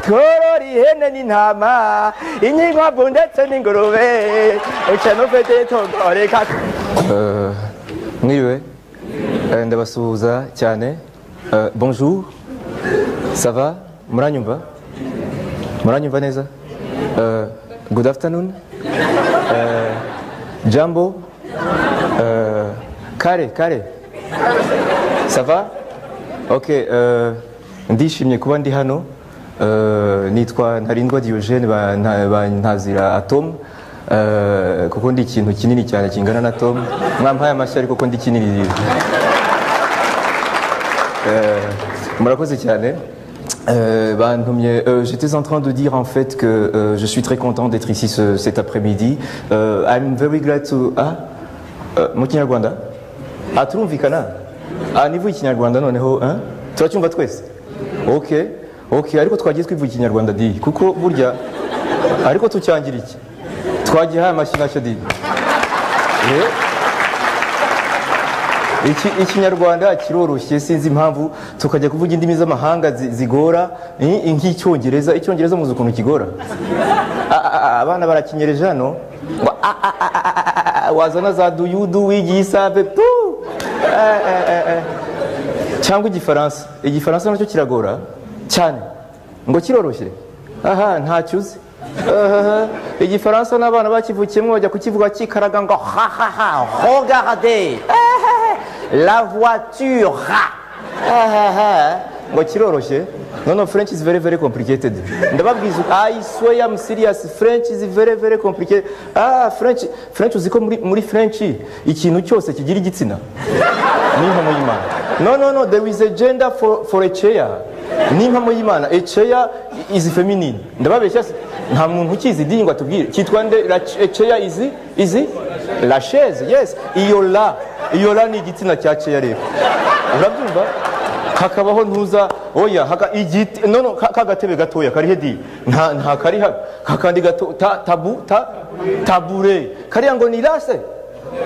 korora ihene n'intama inkwavu ndetse n'ingurube ucanufite togoreka. Mwiriwe ndabasuhuza cyane. Bonjour, ça va? Muranyumva? Muranyumva neza? Good afternoon. Jambo. Kare. Ça va? Ok, ndishimye kuba ndi hano. Nitwa Ntarindwa Diogene bantazira Atom. Kuko ndi ikintu kinini cyane kingana na Tom. Mwampaye amashyi ariko ko ndi kinini. Murakoze cyane. J'étais en train de dire en fait que je suis très content d'être ici cet après-midi. I'm very glad to... mu Kinyarwanda? Turumvikana? Nivuye Ikinyarwanda noneho, turacyumva twese? Ok, ariko twagiye twivuye Ikinyarwanda di, kuko burya, ariko tucyangira iki? Twagihaye amashyi nacyo di. Ikinyarwanda kiroroshye, sinzi impamvu tukajya kuvuga indimi z'amahanga zigora nk'icyongereza. Icyongereza muzi ukuntu kigora? Abana barakinyereje hano, wazana za duyudu wigisa cyangwa igifaransa nacyo kiragora cyane, ngo kiroroshye. Ntacyo uzi. Igifaransa n'abana bakivukiyemo bajya kukivuga kikaraga ngo regardez la voiture, ngo kiroroshye. No, French is very complicated. Ndababwiza, I swear I'm serious. French is very complicated. French uziko muri French ikintu cyose kigira igitsina. Nimpamo y'Imana. No, there is a gender for a chair. Nimpamo y'Imana. A chair is feminine. Ndababeshya nta muntu ukizi dingwa tubwire. Kitwa nde? A chair is la chaise. Yes. Iyo la ni igitsina cya chair rero. Urabyumva? Hakabaho ntuza oya igiti kagatebe gatoya kari hedi nta kari kakandi gato tabure kari ngo ni lase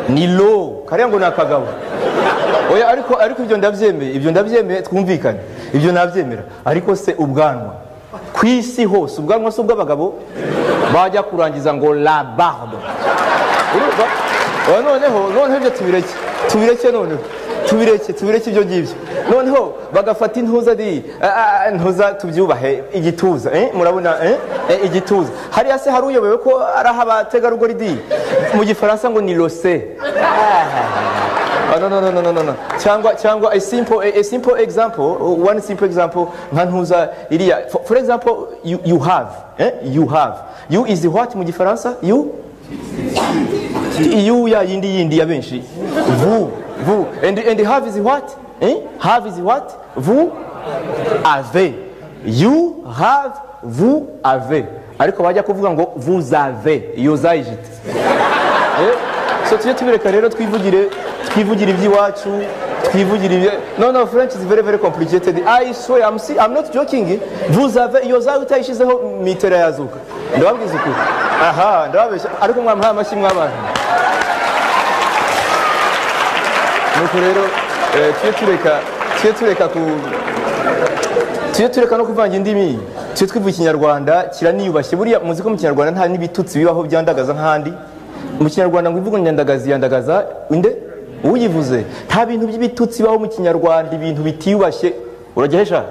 ni lo kari ngo nakagabo oya ariko ibyo ndabyemeye twumvikane ibyo nabyemera. Ariko se ubwanwa kwisi hose ubwanwa se ubw'abagabo bajya kurangiza ngo la barbe. Noneho ibyo tubireke noneho tubireke ibyo ngibyo. Noneho bagafata intuza tubyubahe igituza. Murabona igituza hariya se hari uyobewe ko ari abategarugori di mu gifaransa ngo ni lose. No. Cyangwa a simple example, one simple example nka ntuza iriya. For example, you have. You is what mu gifaransa? You ya yindi ya benshi. Vous. And have is what? Have is what? Vous avez. You have, vous avez. Ariko bajya kuvuga ngo vous avez. Iyo zayijite. So tujye tubireka rero twivugire iby'iwacu, twivugire. No, French is very complicated. I swear, I'm not joking. Vous avez. Iyo zayi utayishizeho mitera yazuka. Ndababwiza ukuri. Ndababeshya. Ariko mwampaye amashyi mw'abantu. Nuko rero tujye tureka no kuvanga indimi. Tujye twivuga Ikinyarwanda kiraniyubashye. Buriya muzi ko mu Kinyarwanda nta n'ibitutsi bibaho byandagaza nk'ahandi. Mu Kinyarwanda ngo ivuga yandagaza inde uyivuze. Nta bintu by'ibitutsi bibaho mu Kinyarwanda, ibintu bitiyubashye. Uragehesha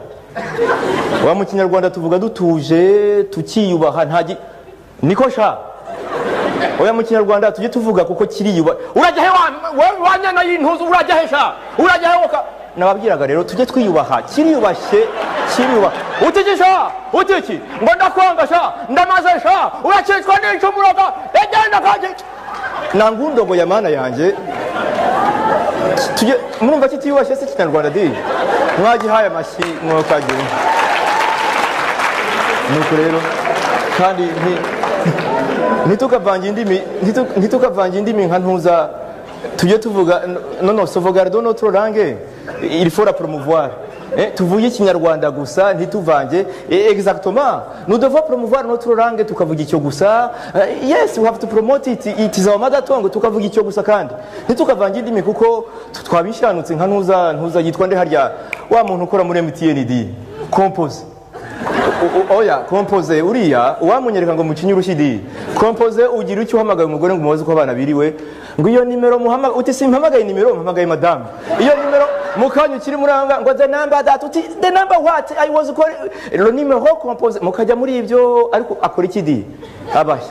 wa mu Kinyarwanda tuvuga dutuje tukiyubaha niko sha. Oya mu Kinyarwanda tujye tuvuga kuko kiriyuba. Urajya he wanyana y'intuzu urajyahesha. Urajyahoka. Nababwiraga rero tujye twiyubaha. Kiriyubashye. Utiki ngo ndakwanga sha ndamaze sha urakitswa n'icyo muroga egenda kaje nangundogo ya mana yanjye. Tujye murumva kitiyubashye se Kinyarwanda di mwagihaye amashyi mwokagira. Nuko rero kandi ntitukavange indimi nka ntuza. Tujye tuvuga sauvegarder notre langue, il faut la promouvoir. Tuvuye Ikinyarwanda gusa ntituvange. Exactement, nous devons promouvoir notre langue tukavuga icyo gusa. Yes, we have to promote it. It is our mother tongue. Tukavuga icyo gusa kandi ntitukavange indimi kuko twabishanutse nka ntuza yitwa nde harya wa muntu ukora muri MTND compose oya kompoze uriya uwamunyereka ngo mucinye urushidi kompoze ugira icyo uhamagaye umugore ngo umubaze uko abana biriwe ngo iyo nimero muhamagaye uti simpamagaye nimero mpamagaye madame iyo nimero mukanya ukiri muranga ngo the number that uti the number what I was calling le numéro composé mukajya muri ibyo ariko akora ikidi abaye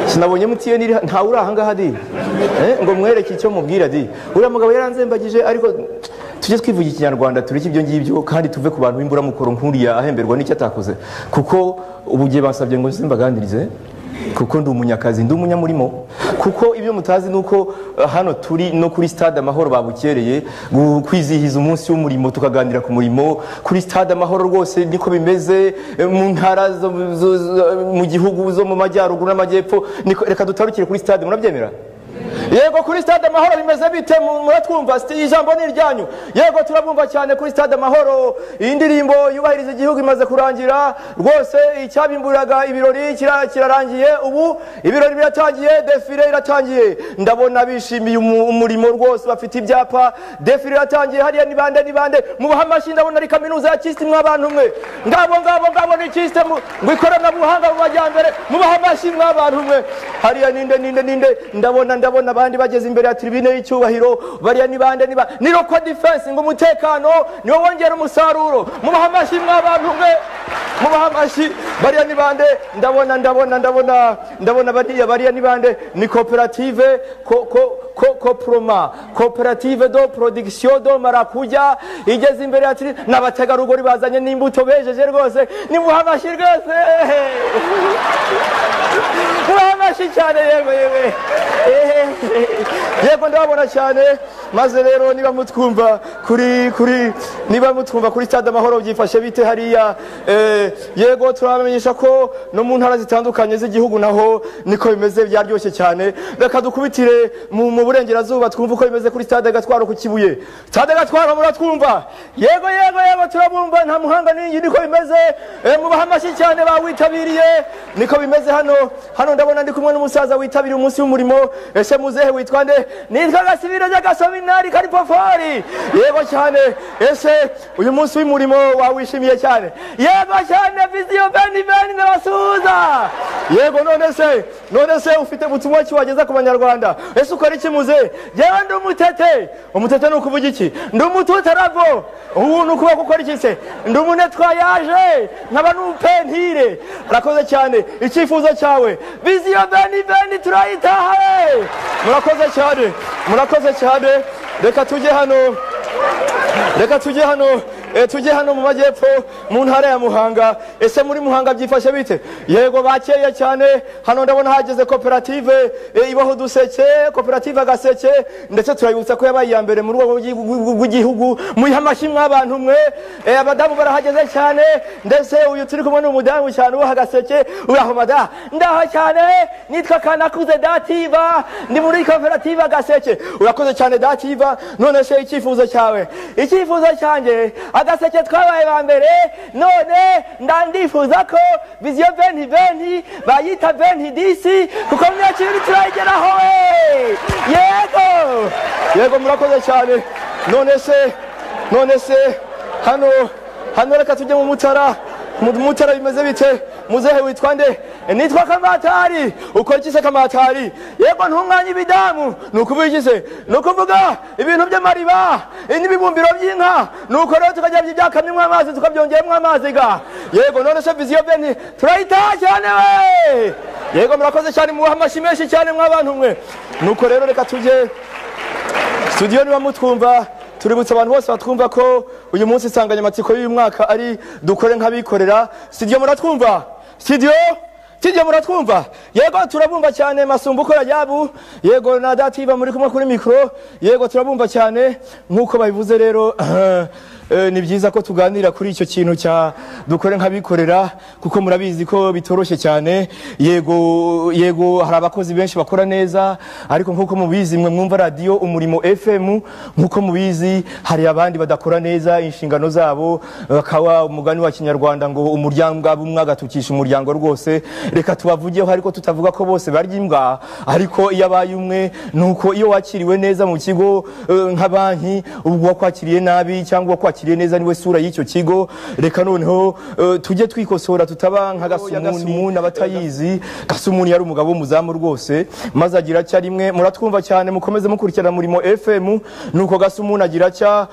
sinabonye mutiyeni nta uri aha ngaha di ngo mwereke icyo mubwira di uriya mugabo yaranzembagije ariko tujye twivuga ikinyarwanda tureke ibyo ngibyo kandi tuve ku bantu b'imbura mukoro nkuriya ahemberwa n'icyo atakoze kuko ubu gihe basabye ngo simbaganirize kuko ndi umunyakazi ndi umunyamurimo kuko ibyo mutazi nuko hano turi no kuri stade amahoro babukereye kwizihiza umunsi w'umurimo tukaganira ku murimo kuri stade amahoro rwose niko bimeze mu ntara mu gihugu zo mu majyaruguru n'amajyepfo reka dutarukire kuri stade murabyemera yego kuri stade amahoro bimeze bite muratwumva ijambo ni iryanyu yego turabumva cyane kuri stade amahoro iyi ndirimbo yubahiriza igihugu imaze kurangira rwose icyabimburiraga ibirori kirarangiye ubu ibirori biratangiye defile iratangiye ndabona bishimiye umurimo rwose bafite ibyapa defile iratangiye hariya ni bande mubaha amashyi ndabona ari kaminuza ya Kist mw'abantu mwe ngabo ni Kist ngo ikoranabuhanga mu majyambere mubaha amashyi mw'abantu mwe hariya ninde ndabona abandi bageze imbere ya tribune y'icyubahiro bariya ni bande ni roko defense ngo umutekano niwo wongera umusaruro mubaha amashyi mw'abantu mwe mubaha amashyi bariya ni bande ndabona bariya ni bande ni koperative koperative do production do marakuja igeze imbere ya tribune n'abategarugori bazanye n'imbuto bejeje rwose ni mubaha amashyi rwose mubaha amashyi cyane yego ndabona cyane maze rero niba mutwumva kuri stade amahoro byifashe bite hariya yego turamenyesha ko no mu ntara zitandukanye z'igihugu naho niko bimeze byaryoshye cyane reka dukubitire mu burengerazuba twumva uko bimeze kuri stade Gatwaro ku Kibuye stade Gatwaro muratwumva yego turabumva nta muhanga n'ingi niko bimeze mubaha amashyi cyane bawitabiriye niko bimeze hano ndabona ndi kumwe n'umusaza witabiriye umunsi w'umurimo ese muzehe witwa nde nitwa Gasibiro Gasominari Karipofori yego cyane ese uyu munsi w'umurimo wawishimiye cyane yego cyane viziyo beni ndabasuhuza yego none se ufite butumwa ki wageza ku banyarwanda ese ukora iki muzehe yewe ndi umutete ni ukuvuga iki ndi umututaravo ubu ni ukuba gukora iki se ndi umunetwayaje nkaba n'upentire arakoze cyane icyifuzo cyawe viziyo beni turayitaha murakoze cyane reka tujye hano mu majyepfo mu ntara ya Muhanga ese muri Muhanga byifashe bite yego bakeye cyane hano ndabona hageze koperative ibaho duseke koperative Agaseke ndetse turayibutsa ko yabaye ya mbere mu rwego rw'igihugu muyiha amashyi mw'abantu mwe abadamu barahageze cyane ndetse uyu turi kumwe n'umudamu cyane uwo Agaseke uraho mada ndaho cyane nitwa Kanakuze Dativa ndi muri koperative Agaseke urakoze cyane Dativa none se icyifuzo cyanjye Agaseke twabaye ba mbere none ndandifuza ko viziyo beni bayita beni disi kuko myakiri turayigeraho yego murakoze cyane none se hano reka tujye mu Mutara bimeze bite muzehe witwa nde nitwa Kamatari ukora iki se Kamatari yego ntunganya ibidamu nukuvuga iki se nukuvuga ibintu by'amariba n'ibibumbiro by'inka nuko rero tukajya byakamyemo amazi tukabyongeramo amazi yego none se viziyo beni turayitaha cyane yego murakoze cyane muha amashyi menshi cyane mw'abantu mwe nuko rero reka tujye studio niba mutwumva tuributsa abantu bose batwumva ko uyu munsi insanganyamatsiko y'uyu mwaka ari dukore nk'abikorera studio muratwumva studio muratwumva yego turabumva cyane masumbuko yabu yego na Dativa muri kumwe kuri mikro yego turabumva cyane nkuko babivuze rero ni byiza ko tuganira kuri icyo kintu cya dukore nk'abikorera kuko murabizi ko bitoroshye cyane yego hari abakozi benshi bakora neza ariko nkuko mubizi mwe mwumva radio Umurimo FM nkuko mubizi hari abandi badakora neza inshingano zabo bakawa umugani wa kinyarwanda ngo umuryango abumwe agatukisha umuryango rwose reka tubavugeho ariko tutavuga ko bose barya imbwa ariko iyo abaye umwe nuko iyo wakiriwe neza mu kigo nka banki ubwo wakwakiriye nabi cyangwa wakwakiriye yatwakiriye neza niwe sura y'icyo kigo. Reka noneho tujye twikosora tutaba nka Gasumuni abatayizi. Gasumuni yari umugabo w'umuzamu rwose, maze agira cya rimwe muratwumva cyane mukomeze mukurikirana Murimo FM. Nuko Gasumuni agira cya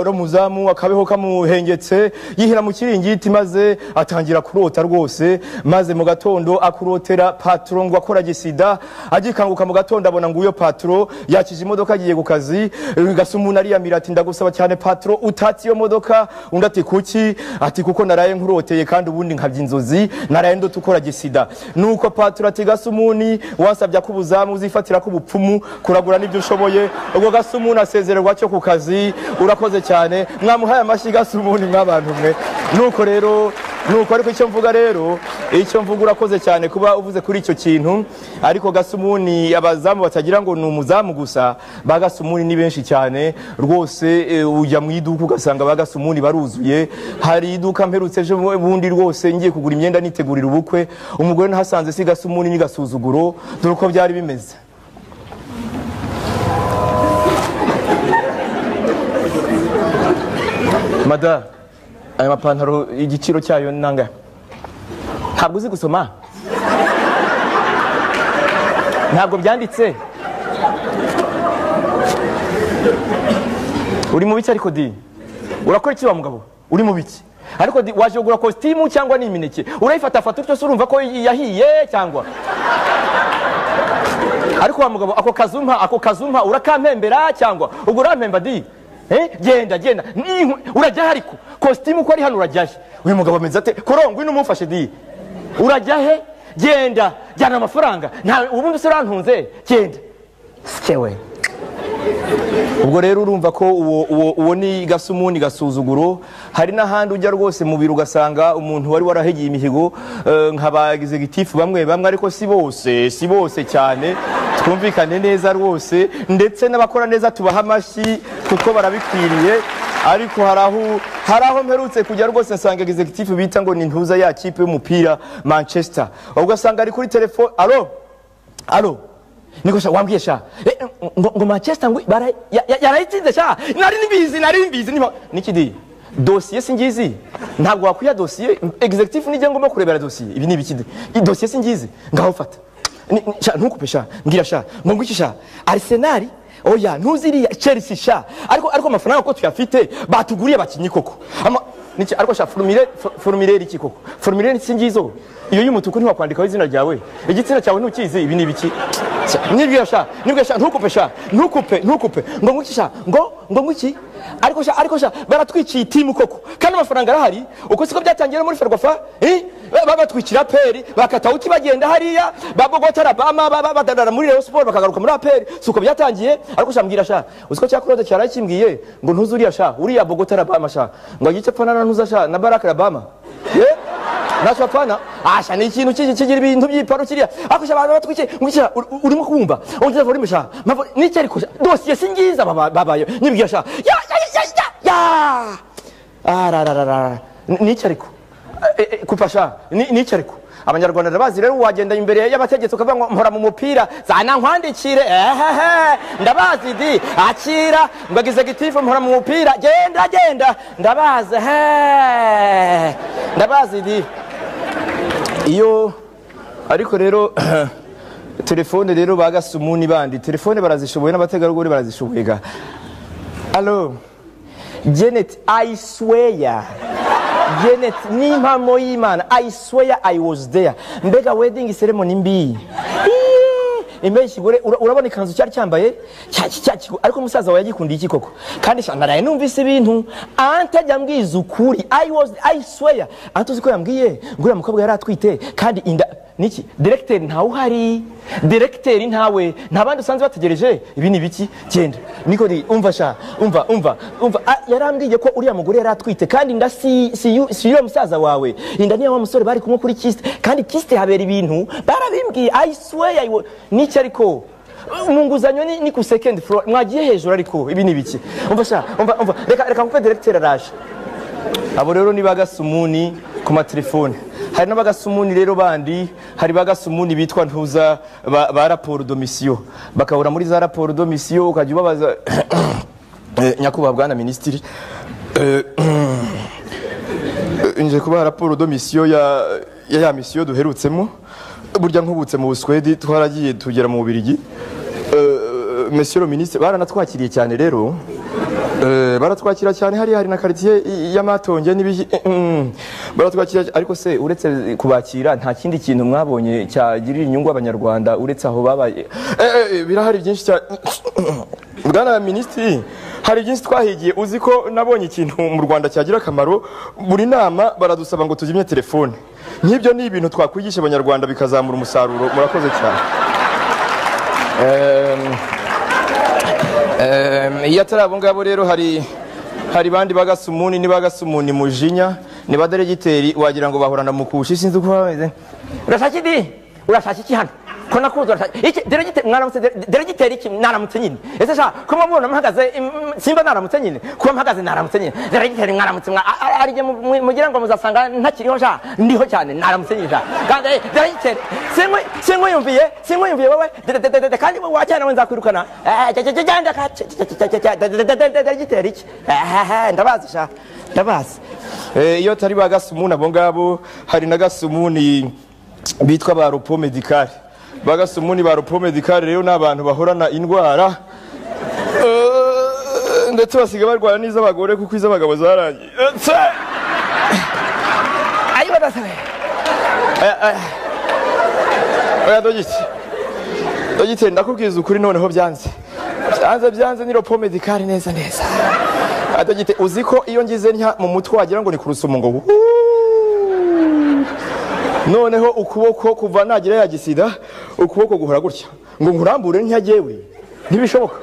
ro muzamu akabeho kamuhengetse yihira mu kiringiti, maze atangira kurota rwose, maze mu gatondo akurotera patron ngo akora gisida. Agikanguka mu gatondo abona ngo uyo patron yakije imodoka agiye ku kazi. Gasumuni ariyamira ati ndagusaba cyane patron utati iyo modoka. Undi ati kuki? Ati kuko naraye nkuroteye kandi ubundi nkabya inzozi, naraye ndo tukora gisida. Nuko patron ati Gasumuni wasabye ko ubuzamu uzifatira ko ubupfumu kuragura nibyo ushoboye. Ubwo Gasumuni asezererwa cyo ku kazi. Urakoze cyane, mwamuhaye amashyi Gasumuni mwabantu mwe. Nuko rero ariko icyo mvuga rero, icyo mvuga urakoze cyane kuba uvuze kuri icyo kintu. Ariko Gasumuni abazamu batagira ngo ni umuzamu gusa, ba Gasumuni ni benshi cyane rwose. Ujya mu iduka ugasanga ba Gasumuni baruzuye. Hari iduka mperutse ejo bundi rwose ngiye kugura imyenda nitegurira ubukwe, umugore nahasanze si Gasumuni ni Gasuzuguro. Dore uko byari bimeze. Mada, aya mapantaro igiciro cyayo nanga? Ntabwo uzi gusoma? Ntabwo byanditse? Uri mu biki ariko di? Urakora iki wa mugabo? Uri mu biki? Ariko di waje kugura costume cyangwa ni imineke? Urayifata fata utyo urumva ko yahiye cyangwa? Ariko wa mugabo ako kazumpa urakampembera cyangwa? Ubwo urampemba di? Genda urajya ariko costume uko ari hano urajyahe? Uyu mugabo ameze ate? Korongo ino mufashe di. Urajyahe? Genda jyana amafaranga. Nta ubundi usirantunze. Genda. Skewe. Ubwo rero urumva ko uwo ni Gasumuni Gasuzuguro. Hari n'ahandi ujya rwose mu biro ugasanga umuntu wari warahegeye imihigo nk'abagize gitifu bamwe ariko si bose cyane, twumvikane neza rwose, ndetse n'abakora neza tubaha amashyi kuko barabikwiriye. Ariko haraho mperutse kujya rwose nsanga executive bita ngo ni ntuza ya kipe y'umupira Manchester. Ugasanga ari kuri telefone, alo niko sha wambwiye sha ngo Manchester ngo yarayitsinze sha, nari mbizi nikidi dossier singizi. Ntabwo wakwiya dossier executive nije ngomba kurebera dossier. Ibi ni bikidi dossier singizi ngaho fata sha ntukupe sha ngira sha ngo ngwiki sha Arsenal oya ntuziriya Chelsea sha, ariko amafaranga ko tuyafite batuguriye bakinyi koko niki ariko sha formulaire iki koko formulaire singizo iyo y'umutuku ntiwakwandikaho izina ryawe igitsina cyawe ntukizi. Ibi ni biki nibwira sha ntukupe sha ntukupe ngo ngwiki sha ngo ngwiki ariko sha baratwiciye team koko kandi amafaranga arahari. Uko siko byatangiye muri Ferwafa babatwikira peri bakata uti bagenda hariya babogota Alabama badadara muri Rayon Sport bakagaruka muri aperi. Suko byatangiye ariko sha mbwira sha usiko cyakurode cyarakimbwiye ngo ntuzuriya sha uriya Bogota Alabama sha ngo gice pfana ntuza sha na Barack Alabama nacho pfana asha ni ikintu kigira ibintu by'iparo kiriya ariko sha abantu batwike ngwiki urimo kumva ongeza volume sha n'iki ariko dossier singiza babayo nibwira sha ya n'iki ariko kupasha n'iki ariko Abanyarwanda ndabazi rero wagenda imbere y'abategetsi ukavuga ngo mpora mu mupira zana nkwandikire ndabazi di akira ngo executive mpora mu mupira genda ndabazi di iyo ariko rero telefone rero ba Gasumuni bandi telefone barazishoboye n'abategarugori barazishoboye ga. Allo Janet, I swear Janet ni mpamo y'Imana, I swear I was there. Mbega wedding ceremony mbi imbeshi gore urabona ikanzu cyari cyambaye ariko umusaza wawe yagikundiye iki koko kandi naraye numvise ibintu antajya mbwiza ukuri. I swear antuzi ko yambwiye ngura mukobwa yari atwite kandi inda niki directeur ntawe uhari, directeur ntawe ntabandi usanze bategereje. Ibi ni biki genda niko di umva sha umva yarambwiye ko uriya mugore yari atwite kandi inda si yo musaza wawe, inda niyo wa musore bari kumwe kuri kiste kandi kiste habera ibintu barabimbwiye. I swear niki ariko munguzanyo ni ku second floor mwagiye hejuru ariko ibi ni biki umva sha umva reka kupe directeur araje. Abo rero ni bagasumuni ku matelefone. Hari n'abagasumuni rero bandi, hari bagasumuni bitwa ntuza ba rapport de mission, bakahura muri za rapport de mission ukajya ubabaza nyakubahwa bwana ministiri nje kubaha raporo de mission ya mission duherutsemo burya nkubutse mu Buswedi twaragiye tugera mu Bubiligi. Monsieur le ministre baranatwakiriye cyane rero baratwakira cyane hari na quartier y'amatonge n'ibihi baratwakira ariko se uretse kubakira nta kindi kintu mwabonye cyagirira inyungu abanyarwanda uretse aho babaye birahari byinshi cyane. Bwana ministre hari byinshi twahigiye uzi ko nabonye ikintu mu Rwanda cyagira akamaro buri nama baradusaba ngo tujimye telefone nk'ibyo ni ibintu twakwigisha abanyarwanda bikazamura umusaruro. Murakoze cyane. Iya tarabo ngabo rero hari bandi bagasumuni ni bagasumuni mujinya ni baderegiteri wagira ngo bahorana mu kushi sinzi uko bameze. Urashaki iki hano ko nakuzo iki deregiteri mwaramutse deregiteri iki naramutse nyine ese sha ko mubona mpagaze simba naramutse nyine ko mpagaze naramutse nyine deregiteri mwaramutse arije mugira ngo muzasanga ntakiriho sha ndiho cyane naramutse nyine sha kandi deregiteri singo yumviye wowe kandi wacyana wenza kwirukana deregiteri iki ndabazi sha ndabazi iyo tari bagasumuna abo ngabo hari na gasumuni bitwa ba ropo medicale bagasumuni ba ropo medicale rero n'abantu bahorana indwara ndetse basiga barwara n'iz'abagore kuko iz'abagabo zarangiye. Ayo badasabe oya dogite ndakubwiza ukuri noneho byanze ni ropo medicale neza dogite uzi ko iyo ngize ntya mu mutwe wagira ngo ni kurusumo ngo noneho ukuboko kuva nagira ya gisida ukuboko guhora gutya ngo nkurambure ntyagewe ntibishoboka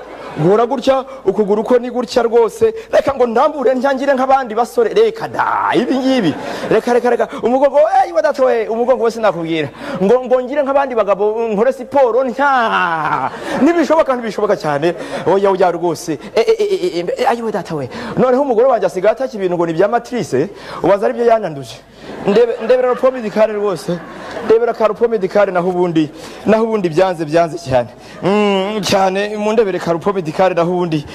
guhora gutya ukuguru ko ni gutya rwose reka ngo ndambure ntyangire nk'abandi basore reka da ibi ngibi reka umugongo wadatoye umugongo wese nakubwira ngo ngire nk'abandi bagabo nkore siporo ntibishoboka cyane oya rwose wadatoye noneho umugore wanjye asigaye ataki ibintu ngo ni bya matrice ubaza ari byo yananduje ndebera ropo medicale rwose ndebera ka ropo medicale naho ubundi byanze cyane mu ndebere ka ropo medicale naho ubundi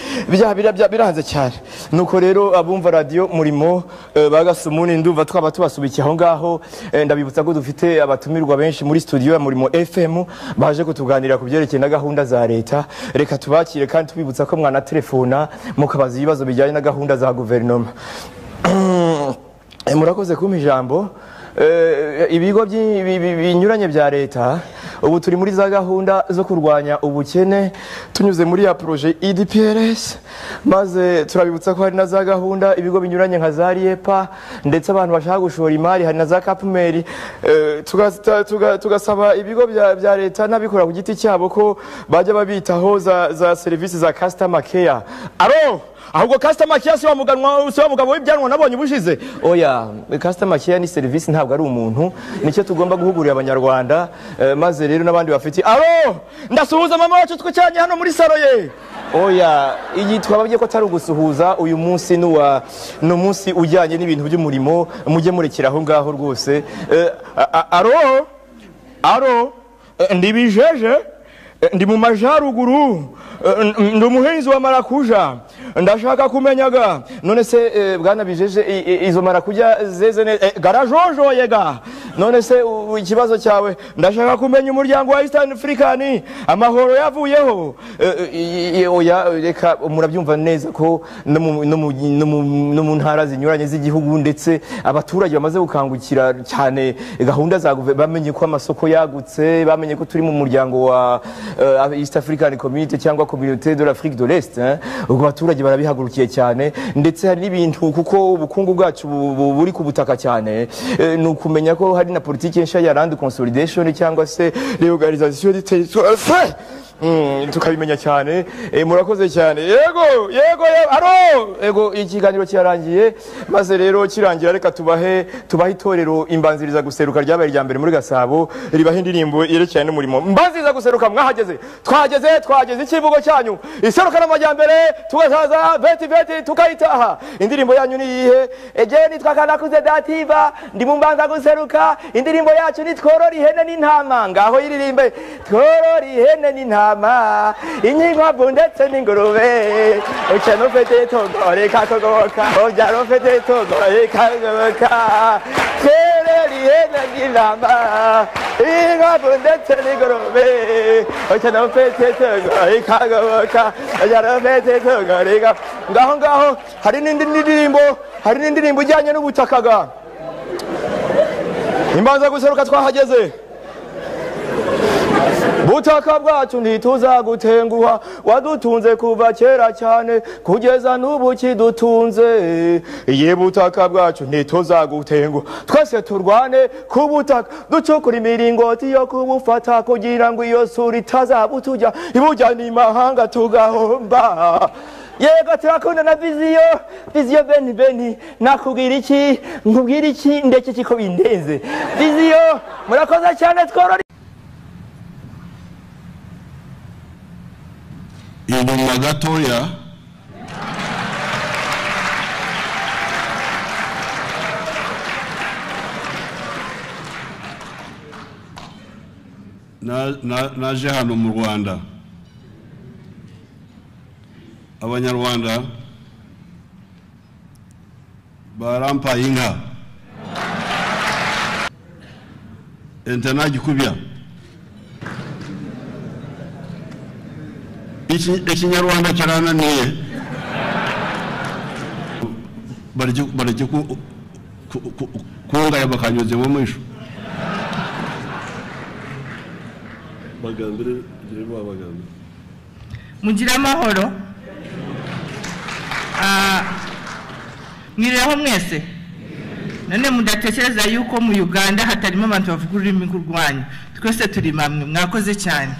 biranze cyane. Nuko rero abumva radio Urimo bagasumuni ndumva twaba tubasubikiye aho ngaho ndabibutsa ko dufite abatumirwa benshi muri studio ya Urimo FM baje kutuganira ku byerekeye na gahunda za leta. Reka tubakire kandi tubibutsa ko mwana telefona mukabaza ibibazo bijyanye na gahunda za guverinoma. Murakoze kumpa ijambo. Ibigo binyuranye bya leta ubu turi muri za gahunda zo kurwanya ubukene tunyuze muri ya projet IDPRS maze turabibutsa ko hari na za gahunda ibigo binyuranye nka za RIEPA ndetse abantu bashaka gushora imari hari na za Kapumeri tugasaba ibigo bya leta n'abikora ku giti cyabo ko bajya babitaho za service za customer care. Ahubwo customer care si wa mugabo w'ibyanwa nabonye ubushize. Oya customer care ni service ntabwo ari umuntu nicyo tugomba guhugurira abanyarwanda maze rero nabandi bafite ndasuhuza mama wacu twicanye hano muri saro ye. Oya iyi twababye ko atari ugusuhuza uyu munsi no munsi ujyanye n'ibintu by'umurimo mujye murekera aho ngaho rwose. Ndibijeje ndi mu majaruguru ndi umuhinzi wa marakuja ndashaka kumenyaga none se bwana bijeje izo marakuja zeze garajojoye ga none se ikibazo cyawe ndashaka kumenya umuryango wa Eastern African amahoro yavuyeho. Oya reka murabyumva neza ko no mu ntara zinyuranye z'igihugu ndetse abaturage bamaze gukangukira cyane gahunda za bamenye ko amasoko yagutse bamenye ko turi mu muryango wa East African Community cyangwa Communauté de l'Afrique de l'Est. Ubwo abaturage barabihagurukiye cyane ndetse hari n'ibintu kuko ubukungu bwacu buri ku butaka cyane ni ukumenya ko hari na politiki nshya ya land consolidation cyangwa se reorganisation du territoire tukabimenya cyane. Murakoze cyane. Yego ikiganiro cyarangiye maze rero kirangira reka tubahe itorero imbanziriza guseruka ryabaye rya mbere muri Gasabo ribahe indirimbo yerekeye n'umurimo. Mbanziriza guseruka mwahageze twageze ikivugo cyanyu iseruka n'amajyambere tugasaza veti tukayitaha. Indirimbo yanyu ni iyihe? Eje nitwakana kuze dativa ndi mu mbanza guseruka. Indirimbo yacu ni tworora ihene n'intama ngaho yiririmbe tworora ihene n'intama n'intama inkwavu ndetse n'ingurube ucana ufite itungo rikakugoboka ubyara ufite itungo rikakugoboka kerera ihene n'intama inkwavu ndetse n'ingurube ucana ufite itungo rikakugoboka ubyara ufite itungo rikakugoboka ngaho hari n'indi ndirimbo ijyanye n'ubutakaga imbanza guseruka twahageze butaka bwacu ntituzagutenguha wadutunze kuva kera cyane kugeza n'ubu kidutunze ye butaka bwacu ntituzagutenguha twese turwane ku butaka ducukura imiringoti yo kubufata kugira ngo iyo sura itazabutujya ibujyana imahanga tugahomba yego turakunda na viziyo beni nakubwira iki nkubwira iki ndetse kiko bindenze viziyo murakoze cyane tworora inyuma gatoya naje hano mu Rwanda abanyarwanda barampaye inka entana gikubya ikinyarwanda cyarananiye bareke kungaya bakanyuze mu mwisho bagambire mugira amahoro mwirireho mwese none mudatekereza yuko mu Uganda hatarimo abantu bavuga ururimi rwanyu twese turi mamwe mwakoze cyane